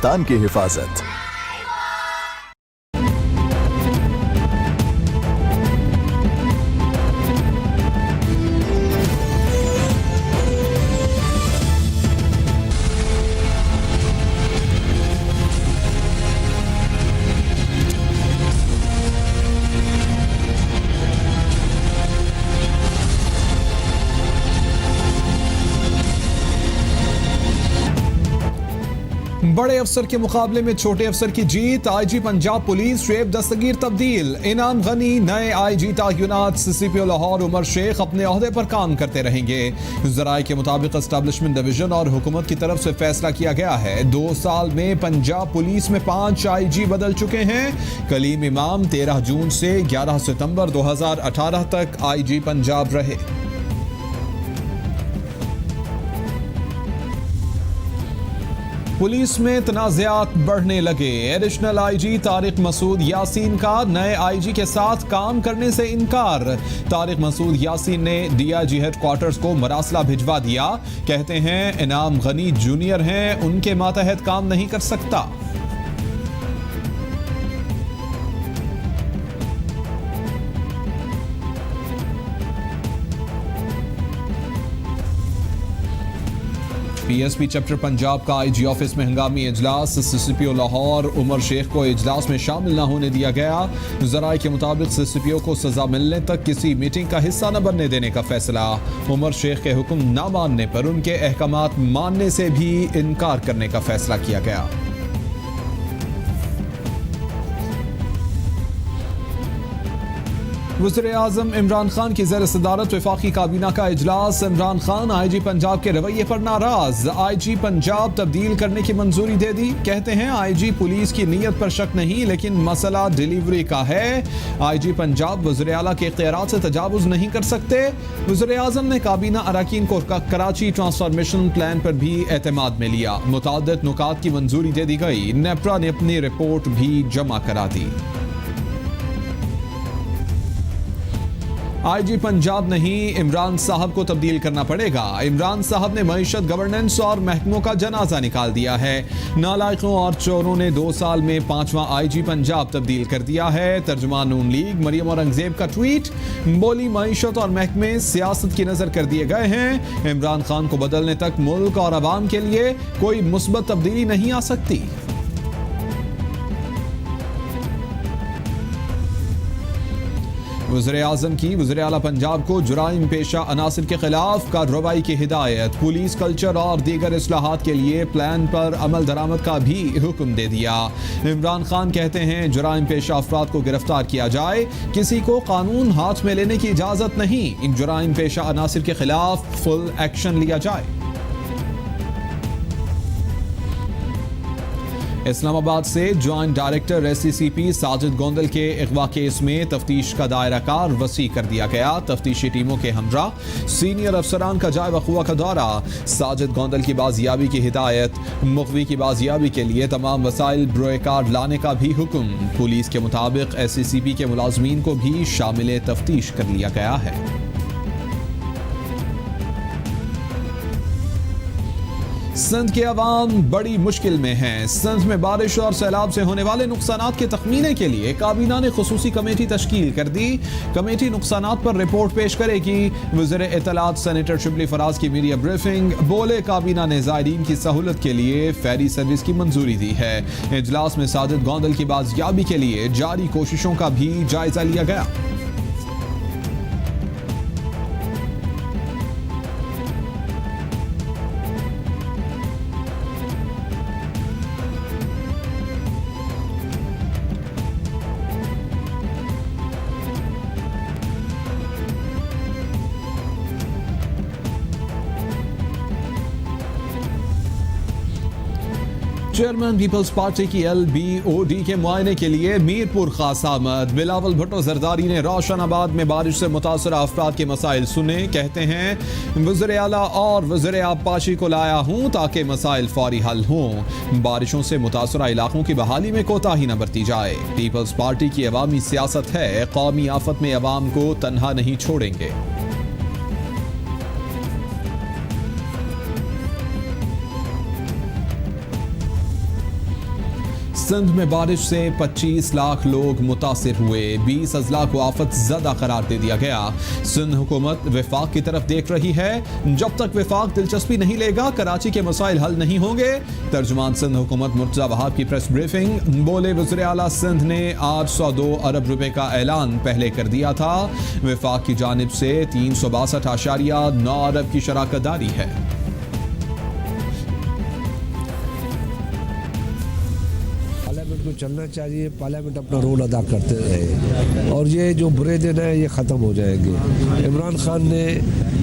पाकिस्तान की हिफाजत। बड़े अफसर के मुकाबले में छोटे अफसर की जीत। आईजी पंजाब पुलिस शुएब दस्तगीर तब्दील। इनाम गनी नए आईजी तैनात। सीसीपीओ लाहौर उमर शेख अपने ओहदे पर काम करते रहेंगे। जराये के मुताबिक एस्टैब्लिशमेंट डिवीजन और हुकूमत की तरफ से फैसला किया गया है। 2 साल में पंजाब पुलिस में 5 आईजी बदल चुके हैं। कलीम इमाम 13 जून से 11 सितंबर 2018 तक आईजी पंजाब रहे। पुलिस में तनाज़ात बढ़ने लगे। एडिशनल आईजी तारिक मसूद यासीन का नए आईजी के साथ काम करने से इनकार। तारिक मसूद यासीन ने डीआईजी हेडक्वार्टर्स को मरासला भिजवा दिया। कहते हैं इनाम गनी जूनियर हैं, उनके मातहत काम नहीं कर सकता। पीएसपी चैप्टर पंजाब का आईजी ऑफिस में हंगामी इजलास। सीसीपीओ लाहौर उमर शेख को इजलास में शामिल न होने दिया गया। जराये के मुताबिक सीसीपीओ को सजा मिलने तक किसी मीटिंग का हिस्सा न बनने देने का फैसला। उमर शेख के हुक्म न मानने पर उनके अहकामात मानने से भी इनकार करने का फैसला किया गया। वज़ीर-ए-आज़म इमरान खान की ज़ेर सदारत वफाकी काबीना का इजलास। इमरान खान आईजी पंजाब के रवैये पर नाराज। आईजी पंजाब तब्दील करने की मंजूरी दे दी। कहते हैं आईजी पुलिस की नीयत पर शक नहीं, लेकिन मसला डिलीवरी का है। आईजी पंजाब वज़ीर-ए-आला के इख्तियारात से तजावुज़ नहीं कर सकते। वज़ीर-ए-आज़म ने काबीना अराकीन को कराची ट्रांसफॉर्मेशन प्लान पर भी एतमाद में लिया। मुताद्दिद नुकात की मंजूरी दे दी गई। नेपरा ने अपनी रिपोर्ट भी जमा करा दी। आईजी पंजाब नहीं, इमरान साहब को तब्दील करना पड़ेगा। इमरान साहब ने मईशत, गवर्नेंस और महकमों का जनाजा निकाल दिया है। नालायकों और चोरों ने 2 साल में 5वां आईजी पंजाब तब्दील कर दिया है। तर्जुमान नून लीग मरियम औरंगजेब का ट्वीट। बोली मईशत और महकमे सियासत की नजर कर दिए गए हैं। इमरान खान को बदलने तक मुल्क और अवाम के लिए कोई मुस्बत तब्दीली नहीं आ सकती। वज़ीर-ए-आज़म की वज़ीर-ए-आला पंजाब को जुराइम पेशा अनासिर के खिलाफ कार्रवाई की हिदायत। पुलिस कल्चर और दीगर इस्लाहात के लिए प्लान पर अमल दरामद का भी हुक्म दे दिया। इमरान खान कहते हैं जुराइम पेशा अफराद को गिरफ्तार किया जाए, किसी को कानून हाथ में लेने की इजाज़त नहीं। इन जुराइम पेशा अनासिर के खिलाफ फुल एक्शन लिया जाए। इस्लामाबाद से joint director SCCP Sajid Gondal के अगवा केस में तफ्तीश का दायरा कार वसी कर दिया गया। तफ्तीशी टीमों के हमरा सीनियर अफसरान का जाए वक़ुआ का दौरा। साजिद गोंदल की बाजियाबी की हिदायत। मुखवी की बाजियाबी के लिए तमाम वसाइल ब्रोए कार लाने का भी हुक्म। पुलिस के मुताबिक एससीसीपी के मुलाजमीन को भी शामिल तफ्तीश कर लिया गया है। सिंध के अवाम बड़ी मुश्किल में हैं। सिंध में बारिश और सैलाब से होने वाले नुकसानात के तखमीने के लिए काबीना ने खुसूसी कमेटी तश्कील कर दी। कमेटी नुकसानात पर रिपोर्ट पेश करेगी। वज़ीर इत्तलात सेनेटर शिबली फराज की मीडिया ब्रीफिंग। बोले काबीना ने ज़ायरीन की सहूलत के लिए फेरी सर्विस की मंजूरी दी है। इजलास में साजिद गोंदल की बाजियाबी के लिए जारी कोशिशों का भी जायजा लिया गया। चेयरमैन पीपल्स पार्टी की LBOD के मुआयने के लिए मीरपुर खास आमद। बिलावल भुट्टो जरदारी ने रोशनाबाद में बारिश से मुतासर अफराद के मसाइल सुने। कहते हैं वज़ीर आला और वज़ीर आबपाशी को लाया हूँ ताकि मसाइल फौरी हल हों। बारिशों से मुतासरा इलाकों की बहाली में कोताही न बरती जाए। पीपल्स पार्टी की अवामी सियासत है, कौमी आफत में अवाम को तन्हा नहीं छोड़ेंगे। सिंध में बारिश से 25 लाख लोग मुतासिर हुए, 20 अजला को आफत ज़दा करार दे दिया गया। सिंध हुकूमत वफाक की तरफ देख रही है, जब तक वफाक दिलचस्पी नहीं लेगा कराची के मसाइल हल नहीं होंगे। तर्जुमान सिंध हुकूमत मुर्तज़ा वहाब की प्रेस ब्रीफिंग, बोले वज़ीर आला सिंध ने 802 अरब रुपए का ऐलान पहले कर दिया था। वफाक की जानिब से 362.9 अरब की शराकतदारी है। पार्लियामेंट को चलना चाहिए, पार्लियामेंट अपना रोल अदा करते रहे और ये जो बुरे दिन हैं ये ख़त्म हो जाएंगे। इमरान खान ने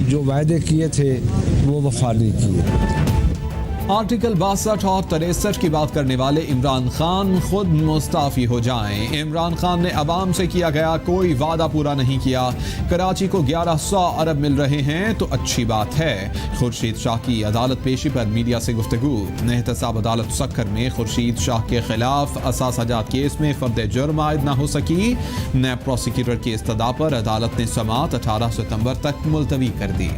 जो वायदे किए थे वो वफा नहीं किए। आर्टिकल 62 और 63 की बात करने वाले इमरान खान खुद मुस्ताफ़ी हो जाएं। इमरान खान ने अवाम से किया गया कोई वादा पूरा नहीं किया। कराची को 1100 अरब मिल रहे हैं तो अच्छी बात है। खुर्शीद शाह की अदालत पेशी पर मीडिया से गुफ्तगू। एहतसाब अदालत सक्कर में खुर्शीद शाह के खिलाफ असासजात केस में फर्द जुर्म आयद न हो सकी। नैब प्रोसिक्यूटर की इस्तदा पर अदालत ने समाअत 18 सितंबर तक मुलतवी कर दी।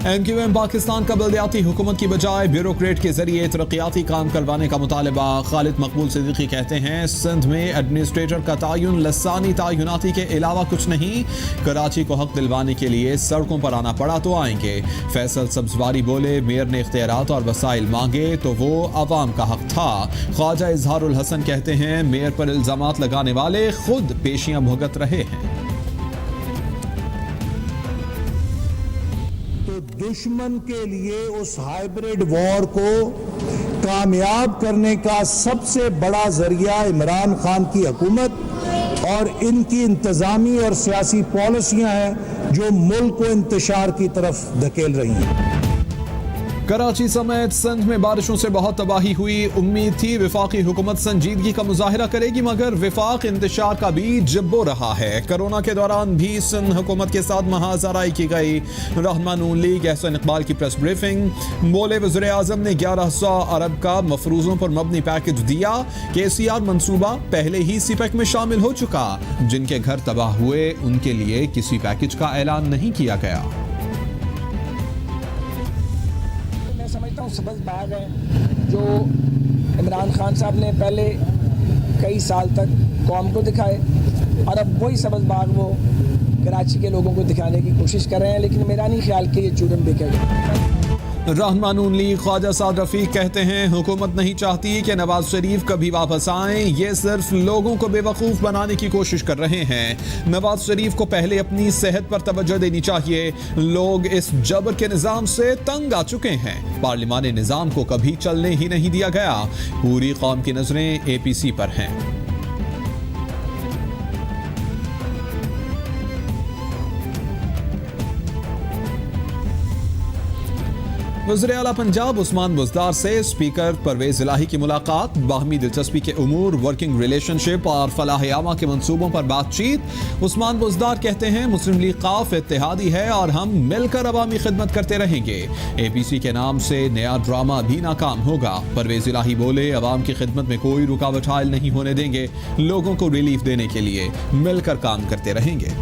MQM पाकिस्तान का बल्दियाती हुकूमत की बजाय ब्यूरोक्रेट के जरिए तरक्याती काम करवाने का मुतालबा। खालिद मकबूल सिद्दीकी कहते हैं, सिंध में एडमिनिस्ट्रेटर का तायुन लसानी तायुनाती के अलावा कुछ नहीं। कराची को हक दिलवाने के लिए सड़कों पर आना पड़ा तो आएंगे। फैसल सब्जवारी बोले, मेयर ने इख्तियारात और वसाइल मांगे तो वो अवाम का हक था। ख्वाजा इजहारुल हसन कहते हैं, मेयर पर इल्जामात लगाने वाले खुद पेशियां भुगत रहे हैं। दुश्मन के लिए उस हाइब्रिड वॉर को कामयाब करने का सबसे बड़ा जरिया इमरान खान की हुकूमत और इनकी इंतजामी और सियासी पॉलिसियां हैं जो मुल्क को इंतशार की तरफ धकेल रही हैं। कराची समेत सिंध में बारिशों से बहुत तबाही हुई। उम्मीद थी वफाकी हुकूमत संजीदगी का मुजाहिरा करेगी, मगर वफाक इंतशार का बीज बो रहा है। कोरोना के दौरान भी सिंध हुकूमत के साथ महाजराई की गई। रहनुमा नून लीग एहसन इकबाल की प्रेस ब्रीफिंग, बोले वज़ीर आज़म ने 1100 अरब का मफरूजों पर मबनी पैकेज दिया। KCR मंसूबा पहले ही सीपैक में शामिल हो चुका। जिनके घर तबाह हुए उनके लिए किसी पैकेज का ऐलान नहीं किया गया। सबज बाग है जो इमरान खान साहब ने पहले कई साल तक कौम को दिखाए और अब वही सबज बाग वो कराची के लोगों को दिखाने की कोशिश कर रहे हैं, लेकिन मेरा नहीं ख्याल कि ये चूरन बिकेगा। रहनुमा नून लीग ख्वाजा साद रफीक कहते हैं, हुकूमत नहीं चाहती कि नवाज शरीफ कभी वापस आएं। ये सिर्फ लोगों को बेवकूफ़ बनाने की कोशिश कर रहे हैं। नवाज शरीफ को पहले अपनी सेहत पर तवज्जो देनी चाहिए। लोग इस जबर के निज़ाम से तंग आ चुके हैं। पार्लिमानी निज़ाम को कभी चलने ही नहीं दिया गया। पूरी कौम की नज़रें APC पर हैं। वज़ीर आला पंजाब उस्मान बुज़दार से स्पीकर परवेज इलाही की मुलाकात। बाहमी दिलचस्पी के उमूर, वर्किंग रिलेशनशिप और फलाह आमा के मंसूबों पर बातचीत। उस्मान बुज़दार कहते हैं, मुस्लिम लीग काफ इत्तेहादी है और हम मिलकर अवामी खिदमत करते रहेंगे। APC के नाम से नया ड्रामा भी नाकाम होगा। परवेज इलाही बोले, अवाम की खिदमत में कोई रुकावट हायल नहीं होने देंगे। लोगों को रिलीफ देने के लिए मिलकर काम करते रहेंगे।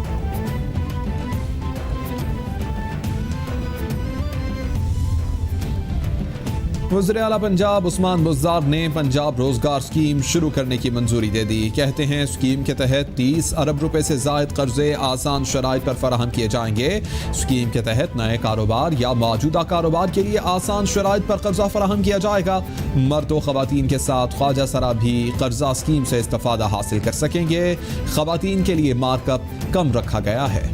वज़ीर आला पंजाब उस्मान बुज़दार ने पंजाब रोजगार स्कीम शुरू करने की मंजूरी दे दी। कहते हैं, स्कीम के तहत 30 अरब रुपए से ज़ायद कर्जे आसान शराइत पर फराहम किए जाएंगे। स्कीम के तहत नए कारोबार या मौजूदा कारोबार के लिए आसान शराइत पर कर्जा फराहम किया जाएगा। मर्द व ख़वातीन के साथ ख्वाजा सरा भी कर्जा स्कीम से इस्तेफादा हासिल कर सकेंगे। ख़वातीन के लिए मार्कअप कम रखा गया है।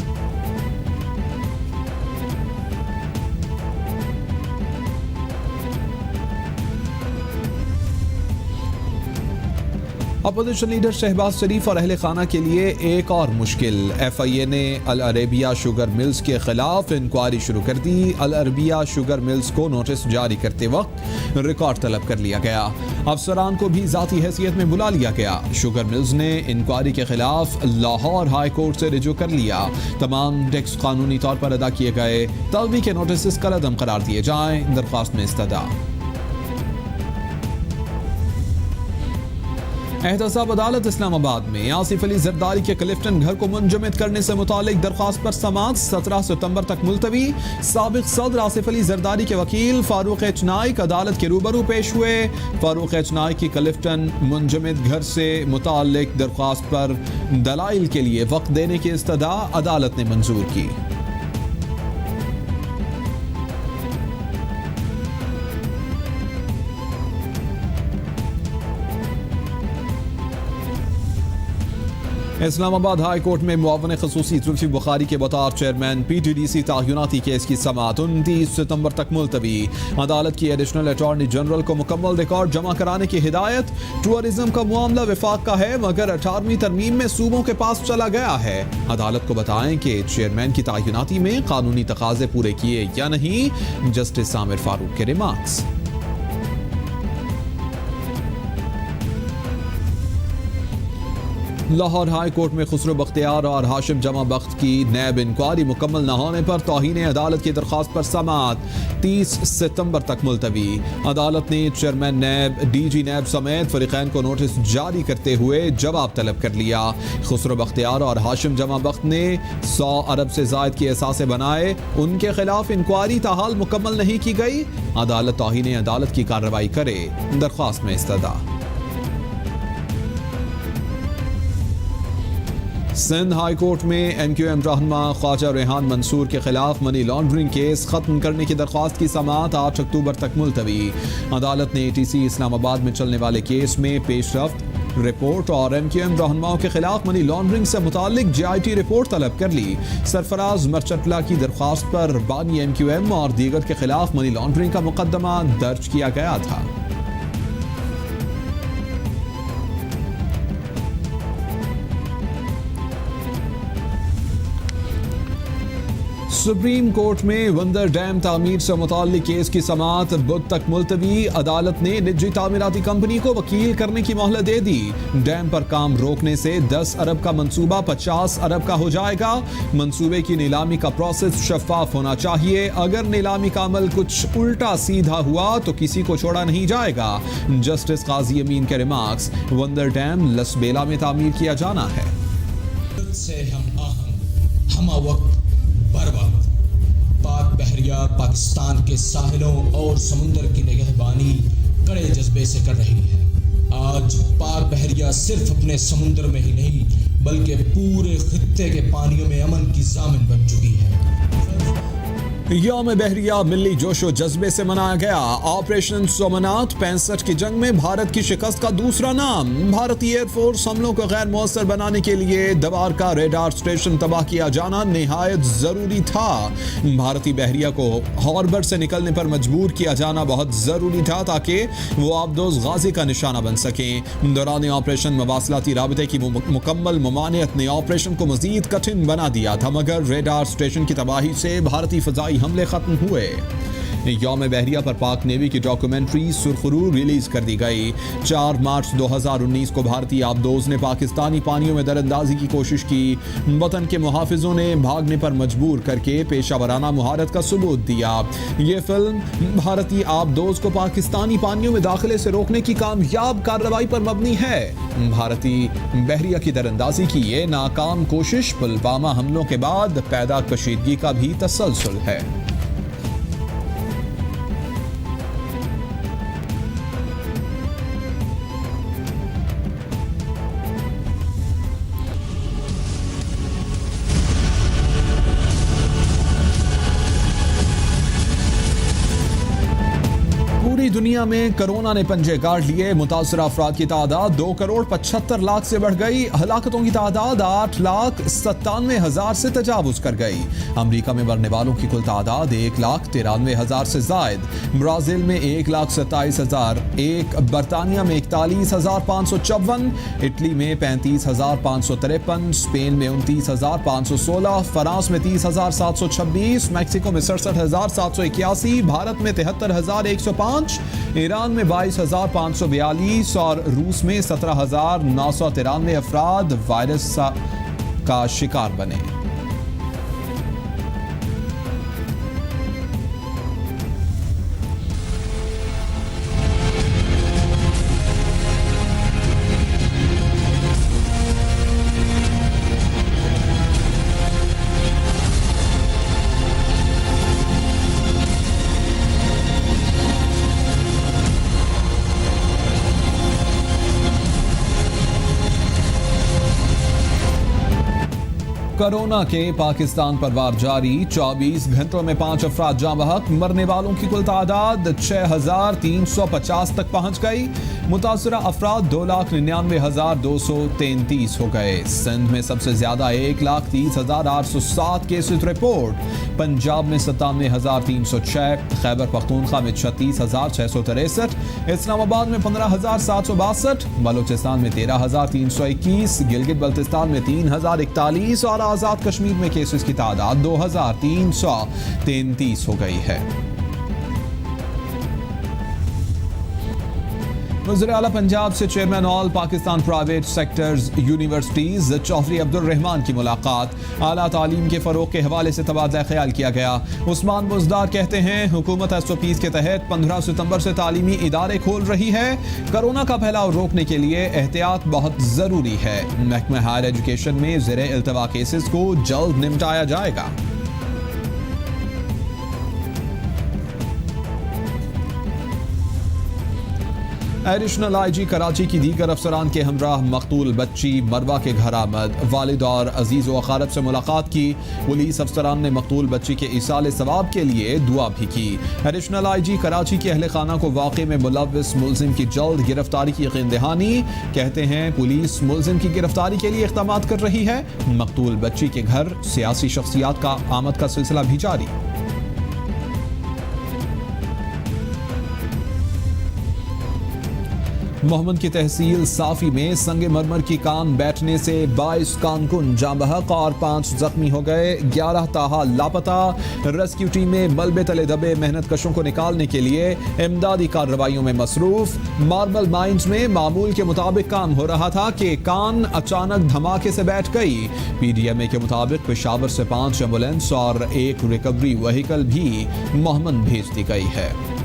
अपोजिशन लीडर शहबाज शरीफ और अहले खाना के लिए एक और मुश्किल। FIA ने अल अरेबिया शुगर मिल्स के खिलाफ इंक्वायरी शुरू कर दी। अल अरेबिया शुगर मिल्स को नोटिस जारी करते वक्त रिकॉर्ड तलब कर लिया गया। अफसरान को भी जाती हैसियत में बुला लिया गया। शुगर मिल्स ने इंक्वायरी के खिलाफ लाहौर हाई कोर्ट से रिजू कर लिया। तमाम टैक्स कानूनी तौर पर अदा किए गए। तलबी के नोटिस कलअदम करार दिए जाएं। दरख्वास्त में इस्तदा। एहतसाब अदालत इस्लामाबाद में आसिफ अली जरदारी के क्लिफ्टन घर को मुंजमद करने से मुतालिक दरख्वास्त पर समाअत 17 सितंबर तक मुलतवी। साबिक सदर आसिफ अली जरदारी के वकील फारूक एचनाइक अदालत के रूबरू पेश हुए। फारूक एचनाइक की क्लिफ्टन मुंजमद घर से मुतालिक दरख्वास्त पर दलाइल के लिए वक्त देने की इस्तदा अदालत ने मंजूर की। इस्लामाबाद हाई कोर्ट में मुआवन खसूसी जुल्फी बुखारी के बतौर चेयरमैन PTDC तायुनाती केस की समाअत 29 सितंबर तक मुलतवी। अदालत की एडिशनल अटॉर्नी जनरल को मुकम्मल रिकॉर्ड जमा कराने की हिदायत। टूरिज्म का मामला विफाक का है मगर 18वीं तरमीम में सूबों के पास चला गया है। अदालत को बताएं कि चेयरमैन की तायुनाती में कानूनी तकाजे पूरे किए या नहीं। जस्टिस आमिर फारूक के रिमार्क्स। लाहौर हाई कोर्ट में खुसरो बख्तियार और हाशिम जमा बख्त की नैब इंक्वायरी मुकम्मल न होने पर तौहीन अदालत की दरख्वास्त पर समाअत 30 सितंबर तक मुलतवी। अदालत ने चेयरमैन नैब DG नैब समेत फरीकैन को नोटिस जारी करते हुए जवाब तलब कर लिया। खुसरो बख्तियार और हाशिम जमा बख्त ने 100 अरब से जायद के एहसासे बनाए, उनके खिलाफ इंक्वायरी ताहाल मुकम्मल नहीं की गई। अदालत तौहीन अदालत की कार्रवाई करे, दरख्वास्त में इस्तदा। सिंध हाई कोर्ट में MQM रहनुमा ख्वाजा रेहान मंसूर के खिलाफ मनी लॉन्ड्रिंग केस खत्म करने की दरख्वास्त की समाअत 8 अक्टूबर तक मुलतवी। अदालत ने ATC इस्लामाबाद में चलने वाले केस में पेशरफ्त रिपोर्ट और MQM रहनुमाओं के खिलाफ मनी लॉन्ड्रिंग से मुतालिक JIT रिपोर्ट तलब कर ली। सरफराज मर्चटला की दरख्वास्त पर बानी MQM और दीगर के खिलाफ मनी लॉन्ड्रिंग का मुकदमा दर्ज किया गया था। सुप्रीम कोर्ट में वंदर डैम तामीर से मुताल्लिक केस की समाअत बुध तक मुलतवी। अदालत ने निजी तामीराती कंपनी को वकील करने की मोहलत दे दी। डैम पर काम रोकने से 10 अरब का मंसूबा 50 अरब का हो जाएगा। मंसूबे की नीलामी का प्रोसेस शफाफ होना चाहिए। अगर नीलामी का अमल कुछ उल्टा सीधा हुआ तो किसी को छोड़ा नहीं जाएगा। जस्टिस काजी अमीन के रिमार्क्स। वंदर डैम लसबेला में तामीर किया जाना है। से हम वक्त बर्बाद पाक बहरिया पाकिस्तान के साहिलों और समुंदर की निगहबानी कड़े जज्बे से कर रही है। आज पाक बहरिया सिर्फ अपने समुंदर में ही नहीं बल्कि पूरे खित्ते के पानियों में अमन की जामिन बन चुकी है। यौम बहरिया मिली जोशो जज्बे से मनाया गया। ऑपरेशन सोमनाथ 65 की जंग में भारत की शिकस्त का दूसरा नाम। भारतीय एयरफोर्स हमलों को गैर मौसर बनाने के लिए दवार का रेडार स्टेशन तबाह किया जाना निहायत जरूरी था। भारतीय बहरिया को हार्बर से निकलने पर मजबूर किया जाना बहुत जरूरी था ताकि वो आबदोज गाजी का निशाना बन सकें। दौरान ऑपरेशन मवासलाती राबते की मुकम्मल ममानियत ने ऑपरेशन को मजीद कठिन बना दिया था मगर रेडार स्टेशन की तबाही से भारतीय फजाई हमले खत्म हुए। यौम बहरिया पर पाक नेवी की डॉक्यूमेंट्री सुरखरू रिलीज कर दी गई। 4 मार्च 2019 को भारतीय आबदोज ने पाकिस्तानी पानियों में दरअंदाजी की कोशिश की। वतन के मुहाफिजों ने भागने पर मजबूर करके पेशावराना मुहारत का सबूत दिया। ये फिल्म भारतीय आबदोज को पाकिस्तानी पानियों में दाखिले से रोकने की कामयाब कार्रवाई पर मबनी है। भारतीय बहरिया की दरअंदाजी की ये नाकाम कोशिश पुलवामा हमलों के बाद पैदा कशीदगी का भी तसलसल है। पूरी दुनिया में कोरोना ने पंजे गाड़ लिए। मुतासर अफराद की तादाद 2,75,00,000 से बढ़ गई। हलाकतों की तादाद 8,97,000 से तजावुज कर गई। अमरीका में मरने वालों की कुल तादाद 1,93,000 से जायद। ब्राजील में 1,27,000, बरतानिया में 41,554, इटली में 35,553, स्पेन में 29,516, फ्रांस में 30,726, मैक्सिको में 67,781, भारत में 73,105, ईरान में 22,542 और रूस में 17,993 अफराद वायरस का शिकार बने। कोरोना के पाकिस्तान पर वार जारी, 24 घंटों में 5 अफराद जाँ बहक, मरने वालों की कुल तादाद 6,350 तक पहुंच गई। मुतासरा अफराद 2,99,233 हो गए। सिंध में सबसे ज्यादा 1,30,807 केसेज रिपोर्ट, पंजाब में 97,306, खैबर पख्तूनख्वा में 36,663, इस्लामाबाद में 15,762, बलूचिस्तान में 13,321, गिलगित बल्तिस्तान में 3,041 और आजाद कश्मीर में केसेस की तादाद 2,333 हो गई है। वज़ीर आला पंजाब से chairman all Pakistan private sectors universities Chaudhry Abdul Rahman की मुलाकात, आला तालीम के फरोग के हवाले से तबादला ख्याल किया गया। उस्मान बुज़दार कहते हैं हुकूमत SOPs के तहत 15 सितंबर से तालीमी इदारे खोल रही है। कोरोना का फैलाव रोकने के लिए एहतियात बहुत जरूरी है। महकमा हायर एजुकेशन में ज़ेरे इल्तवा केसेस को जल्द निपटाया जाएगा। एडिशनल IG कराची की दीगर अफसरान के हमराह मकतूल बच्ची मरवा के घर आमद, वालिद और अजीज व अकारब से मुलाकात की। पुलिस अफसरान ने मकतूल बच्ची के इसाले सवाब के लिए दुआ भी की। एडिशनल IG कराची के अहले खाना को वाक़े में मुलव्विस मुलजिम की जल्द गिरफ्तारी की यकीन दहानी, कहते हैं पुलिस मुलजिम की गिरफ्तारी के लिए इक़दामात कर रही है। मकतूल बच्ची के घर सियासी शख्सियात का आमद का सिलसिला भी जारी। मोहम्मद की तहसील साफी में संगे मरमर की कान बैठने से 22 कारकुन जाँ बहक और 5 जख्मी हो गए, 11 ताहा लापता। रेस्क्यू टीमें मलबे तले दबे मेहनत कशों को निकालने के लिए इमदादी कार्रवाइयों में मसरूफ। मार्बल माइंस में मामूल के मुताबिक काम हो रहा था कि कान अचानक धमाके से बैठ गई। PDMA के मुताबिक पेशावर से 5 एम्बुलेंस और 1 रिकवरी व्हीकल भी मोहम्मद भेज दी गई है।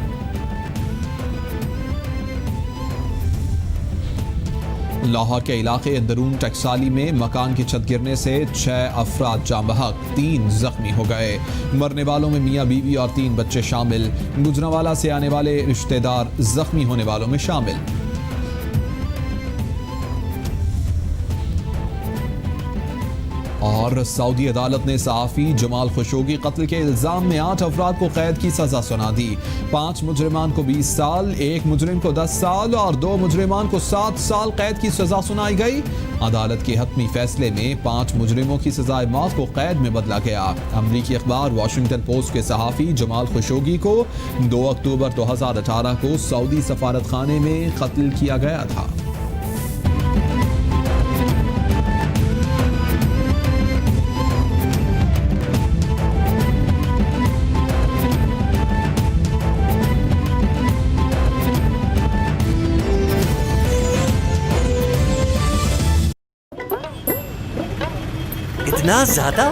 लाहौर के इलाके दरून टकसाली में मकान की छत गिरने से 6 अफराद जाँ बहक, 3 जख्मी हो गए। मरने वालों में मियाँ बीवी और 3 बच्चे शामिल। गुजरांवाला से आने वाले रिश्तेदार जख्मी होने वालों में शामिल। और सऊदी अदालत ने सहाफ़ी जमाल खशोगी कत्ल के इल्ज़ाम में 8 अफराद को कैद की सज़ा सुना दी। 5 मुजरिमान को 20 साल, 1 मुजरिम को 10 साल और 2 मुजरिमान को 7 साल कैद की सज़ा सुनाई गई। अदालत के हतमी फैसले में 5 मुजरिमों की सज़ाए मौत को कैद में बदला गया। अमरीकी अखबार वाशिंगटन पोस्ट के सहाफ़ी जमाल खशोगी को 2 अक्टूबर 2018 को सऊदी सफारत खाने में कत्ल किया गया था। इतना ज्यादा